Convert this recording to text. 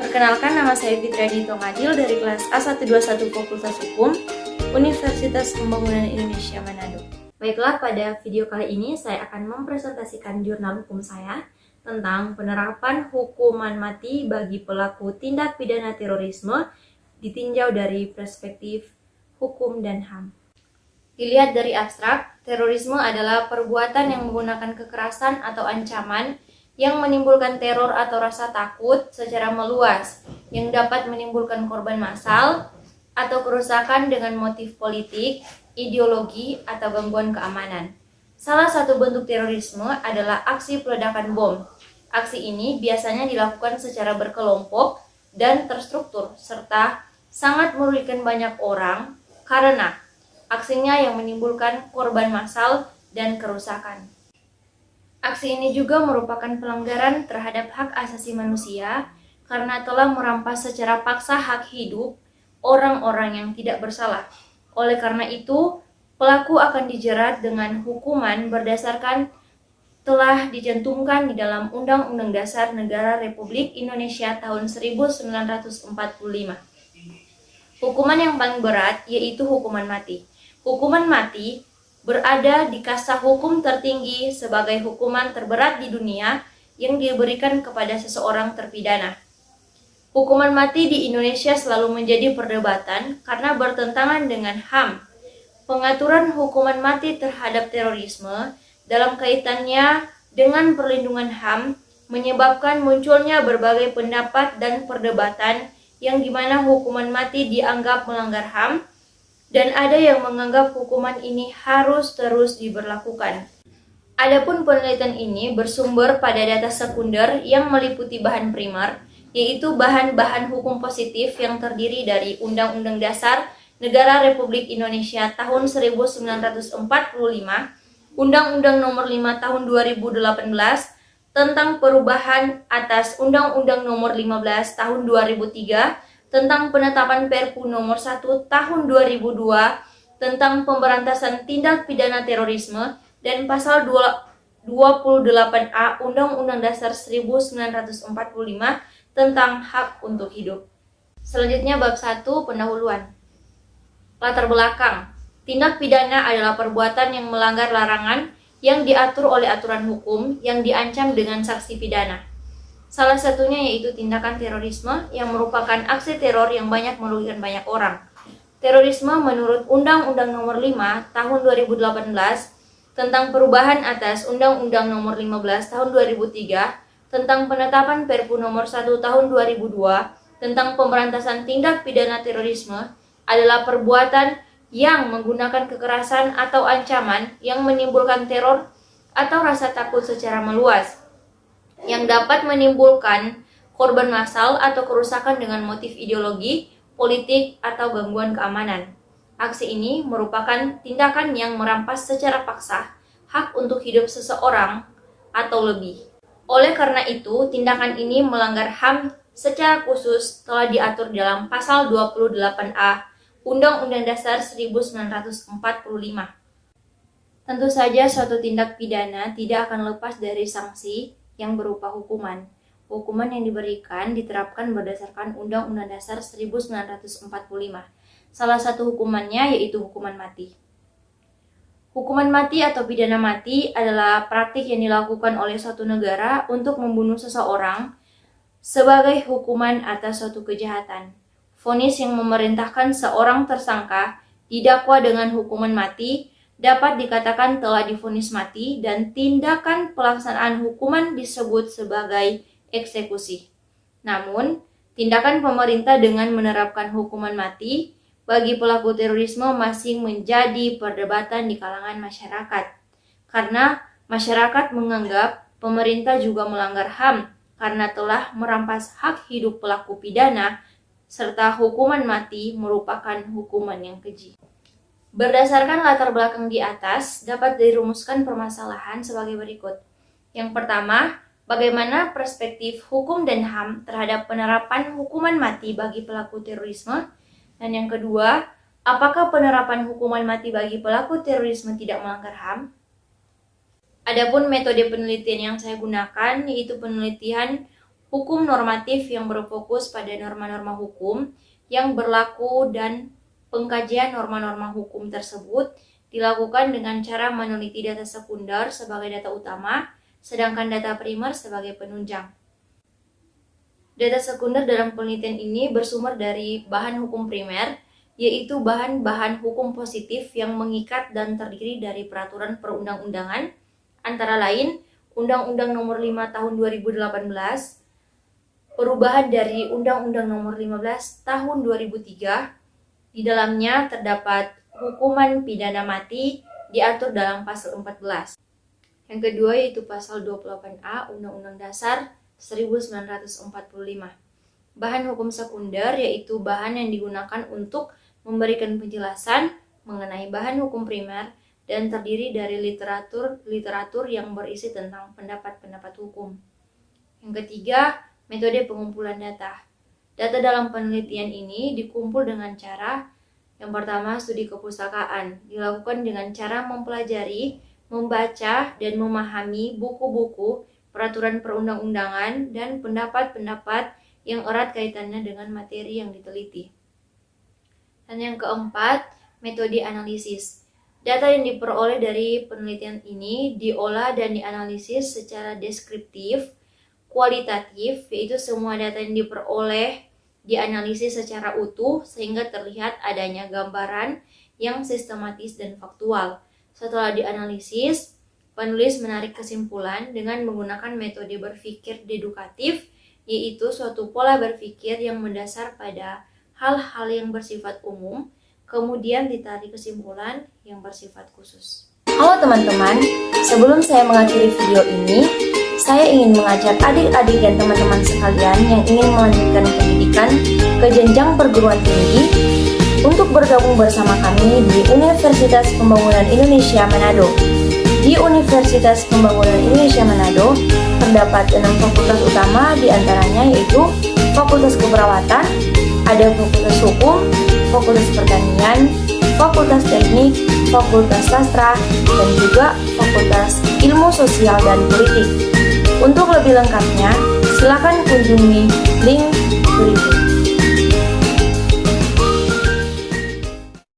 Perkenalkan, nama saya Fitriani Tongadil dari kelas A121 Fakultas Hukum, Universitas Pembangunan Indonesia Manado. Baiklah, pada video kali ini saya akan mempresentasikan jurnal hukum saya tentang penerapan hukuman mati bagi pelaku tindak pidana terorisme ditinjau dari perspektif hukum dan HAM. Dilihat dari abstrak, terorisme adalah perbuatan yang menggunakan kekerasan atau ancaman yang menimbulkan teror atau rasa takut secara meluas, yang dapat menimbulkan korban massal atau kerusakan dengan motif politik, ideologi, atau gangguan keamanan. Salah satu bentuk terorisme adalah aksi peledakan bom. Aksi ini biasanya dilakukan secara berkelompok dan terstruktur, serta sangat merugikan banyak orang karena aksinya yang menimbulkan korban massal dan kerusakan. Aksi ini juga merupakan pelanggaran terhadap hak asasi manusia karena telah merampas secara paksa hak hidup orang-orang yang tidak bersalah. Oleh karena itu, pelaku akan dijerat dengan hukuman berdasarkan telah dicantumkan di dalam Undang-Undang Dasar Negara Republik Indonesia tahun 1945. Hukuman yang paling berat yaitu hukuman mati. Hukuman mati berada di kasta hukum tertinggi sebagai hukuman terberat di dunia yang diberikan kepada seseorang terpidana. Hukuman mati di Indonesia selalu menjadi perdebatan karena bertentangan dengan HAM. Pengaturan hukuman mati terhadap terorisme dalam kaitannya dengan perlindungan HAM menyebabkan munculnya berbagai pendapat dan perdebatan yang dimana hukuman mati dianggap melanggar HAM, dan ada yang menganggap hukuman ini harus terus diberlakukan. Adapun penelitian ini bersumber pada data sekunder yang meliputi bahan primer, yaitu bahan-bahan hukum positif yang terdiri dari Undang-Undang Dasar Negara Republik Indonesia tahun 1945, Undang-Undang Nomor 5 tahun 2018 tentang perubahan atas Undang-Undang Nomor 15 tahun 2003 tentang penetapan Perpu Nomor 1 Tahun 2002 tentang pemberantasan tindak pidana terorisme dan Pasal 28A Undang-Undang Dasar 1945 tentang hak untuk hidup. Selanjutnya bab 1, pendahuluan. Latar belakang. Tindak pidana adalah perbuatan yang melanggar larangan yang diatur oleh aturan hukum yang diancam dengan sanksi pidana. Salah satunya yaitu tindakan terorisme yang merupakan aksi teror yang banyak merugikan banyak orang. Terorisme menurut Undang-Undang Nomor 5 Tahun 2018 tentang perubahan atas Undang-Undang Nomor 15 Tahun 2003 tentang penetapan Perpu Nomor 1 Tahun 2002 tentang pemberantasan tindak pidana terorisme adalah perbuatan yang menggunakan kekerasan atau ancaman yang menimbulkan teror atau rasa takut secara meluas, yang dapat menimbulkan korban massal atau kerusakan dengan motif ideologi, politik, atau gangguan keamanan. Aksi ini merupakan tindakan yang merampas secara paksa hak untuk hidup seseorang atau lebih. Oleh karena itu, tindakan ini melanggar HAM secara khusus telah diatur dalam Pasal 28A Undang-Undang Dasar 1945. Tentu saja suatu tindak pidana tidak akan lepas dari sanksi yang berupa hukuman. Hukuman yang diberikan diterapkan berdasarkan Undang-Undang Dasar 1945. Salah satu hukumannya yaitu hukuman mati. Hukuman mati atau pidana mati adalah praktik yang dilakukan oleh suatu negara untuk membunuh seseorang sebagai hukuman atas suatu kejahatan. Vonis yang memerintahkan seorang tersangka didakwa dengan hukuman mati dapat dikatakan telah divonis mati dan tindakan pelaksanaan hukuman disebut sebagai eksekusi. Namun, tindakan pemerintah dengan menerapkan hukuman mati bagi pelaku terorisme masih menjadi perdebatan di kalangan masyarakat. Karena masyarakat menganggap pemerintah juga melanggar HAM karena telah merampas hak hidup pelaku pidana serta hukuman mati merupakan hukuman yang keji. Berdasarkan latar belakang di atas, dapat dirumuskan permasalahan sebagai berikut. Yang pertama, bagaimana perspektif hukum dan HAM terhadap penerapan hukuman mati bagi pelaku terorisme? Dan yang kedua, apakah penerapan hukuman mati bagi pelaku terorisme tidak melanggar HAM? Adapun metode penelitian yang saya gunakan yaitu penelitian hukum normatif yang berfokus pada norma-norma hukum yang berlaku dan pengkajian norma-norma hukum tersebut dilakukan dengan cara meneliti data sekunder sebagai data utama, sedangkan data primer sebagai penunjang. Data sekunder dalam penelitian ini bersumber dari bahan hukum primer, yaitu bahan-bahan hukum positif yang mengikat dan terdiri dari peraturan perundang-undangan, antara lain Undang-Undang Nomor 5 Tahun 2018, perubahan dari Undang-Undang Nomor 15 Tahun 2003. Di dalamnya terdapat hukuman pidana mati diatur dalam pasal 14. Yang kedua yaitu pasal 28A Undang-Undang Dasar 1945. Bahan hukum sekunder yaitu bahan yang digunakan untuk memberikan penjelasan mengenai bahan hukum primer dan terdiri dari literatur yang berisi tentang pendapat-pendapat hukum. Yang ketiga, metode pengumpulan data. Data dalam penelitian ini dikumpul dengan cara yang pertama, studi kepustakaan. Dilakukan dengan cara mempelajari, membaca, dan memahami buku-buku, peraturan perundang-undangan, dan pendapat-pendapat yang erat kaitannya dengan materi yang diteliti. Dan yang keempat, metode analisis. Data yang diperoleh dari penelitian ini diolah dan dianalisis secara deskriptif, kualitatif, yaitu semua data yang diperoleh dianalisis secara utuh sehingga terlihat adanya gambaran yang sistematis dan faktual. Setelah dianalisis, penulis menarik kesimpulan dengan menggunakan metode berpikir dedukatif, yaitu suatu pola berpikir yang mendasar pada hal-hal yang bersifat umum, kemudian ditarik kesimpulan yang bersifat khusus. Halo teman-teman, sebelum saya mengakhiri video ini, saya ingin mengajak adik-adik dan teman-teman sekalian yang ingin melanjutkan pendidikan ke jenjang perguruan tinggi untuk bergabung bersama kami di Universitas Pembangunan Indonesia Manado. Di Universitas Pembangunan Indonesia Manado terdapat 6 fakultas utama, diantaranya yaitu Fakultas Keperawatan, ada Fakultas Hukum, Fakultas Pertanian, Fakultas Teknik, Fakultas Sastra, dan juga Fakultas Ilmu Sosial dan Politik. Untuk lebih lengkapnya, silakan kunjungi link berikut.